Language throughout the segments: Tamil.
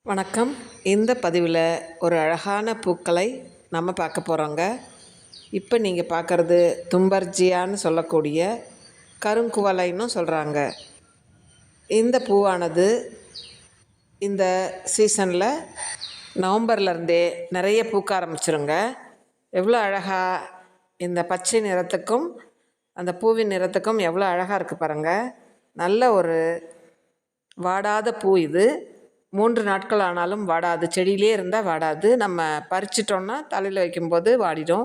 வணக்கம். இந்த பதிவில் ஒரு அழகான பூக்களை நம்ம பார்க்க போகிறோங்க. இப்போ நீங்கள் பார்க்குறது தும்பர்ஜியான்னு சொல்லக்கூடிய கருங்குவளைன்னு சொல்கிறாங்க. இந்த பூவானது இந்த சீசனில் நவம்பர்லேருந்தே நிறைய பூக்க ஆரம்பிச்சிருங்க. எவ்வளோ அழகாக இந்த பச்சை நிறத்துக்கும் அந்த பூவின் நிறத்துக்கும் எவ்வளோ அழகாக இருக்குது பாருங்கள். நல்ல ஒரு வாடாத பூ இது. 3 நாட்கள் ஆனாலும் வாடாது. செடியிலே இருந்தால் வாடாது. நம்ம பறிச்சிட்டோன்னா தலையில் வைக்கும்போது வாடிடும்.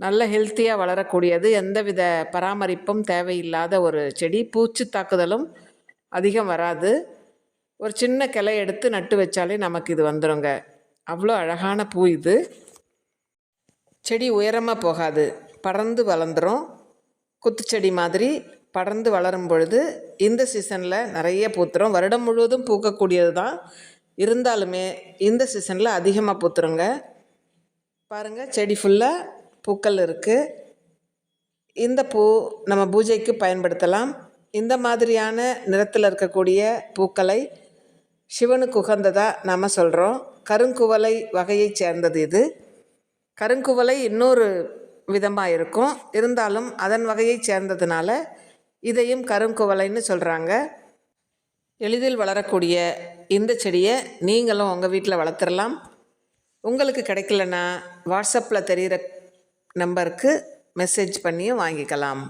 நல்ல ஹெல்த்தியாக வளரக்கூடியது. எந்தவித பராமரிப்பும் தேவையில்லாத ஒரு செடி. பூச்சி தாக்குதலும் அதிகம் வராது. ஒரு சின்ன கிளை எடுத்து நட்டு வச்சாலே நமக்கு இது வந்துடுங்க. அவ்வளோ அழகான பூ இது. செடி உயரமாக போகாது, படர்ந்து வளர்ந்துடும். குத்துச்செடி மாதிரி படர்ந்து வளரும் பொழுது இந்த சீசனில் நிறைய பூத்துரும். வருடம் முழுவதும் பூக்கக்கூடியது தான், இருந்தாலுமே இந்த சீசனில் அதிகமாக பூத்துருங்க. பாருங்கள், செடி ஃபுல்லாக பூக்கள் இருக்குது. இந்த பூ நம்ம பூஜைக்கு பயன்படுத்தலாம். இந்த மாதிரியான நிறத்தில் இருக்கக்கூடிய பூக்களை சிவனுக்கு உகந்ததாக நாம் சொல்கிறோம். கருங்குவளை வகையை சேர்ந்தது இது. கருங்குவளை இன்னொரு விதமாக இருக்கும், இருந்தாலும் அதன் வகையை சேர்ந்ததுனால இதையும் கருங்குவளைன்னு சொல்கிறாங்க. எளிதில் வளரக்கூடிய இந்த செடியை நீங்களும் உங்கள் வீட்டில் வளர்த்துடலாம். உங்களுக்கு கிடைக்கலன்னா வாட்ஸ்அப்பில் தெரிகிற நம்பருக்கு மெசேஜ் பண்ணியும் வாங்கிக்கலாம்.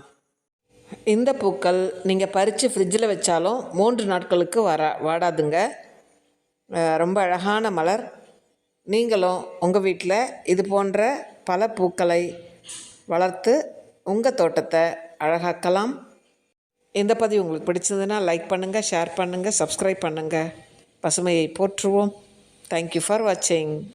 இந்த பூக்கள் நீங்கள் பறித்து ஃப்ரிட்ஜில் வச்சாலும் 3 நாட்களுக்கு வாடாதுங்க. ரொம்ப அழகான மலர். நீங்களும் உங்கள் வீட்டில் இது போன்ற பல பூக்களை வளர்த்து உங்கள் தோட்டத்தை அழகாக்கலாம். இந்த பதிவு உங்களுக்கு பிடிச்சதுன்னா லைக் பண்ணுங்கள், ஷேர் பண்ணுங்கள், சப்ஸ்கிரைப் பண்ணுங்கள். பசுமையை போற்றுவோம். தேங்க்யூ ஃபார் வாட்சிங்.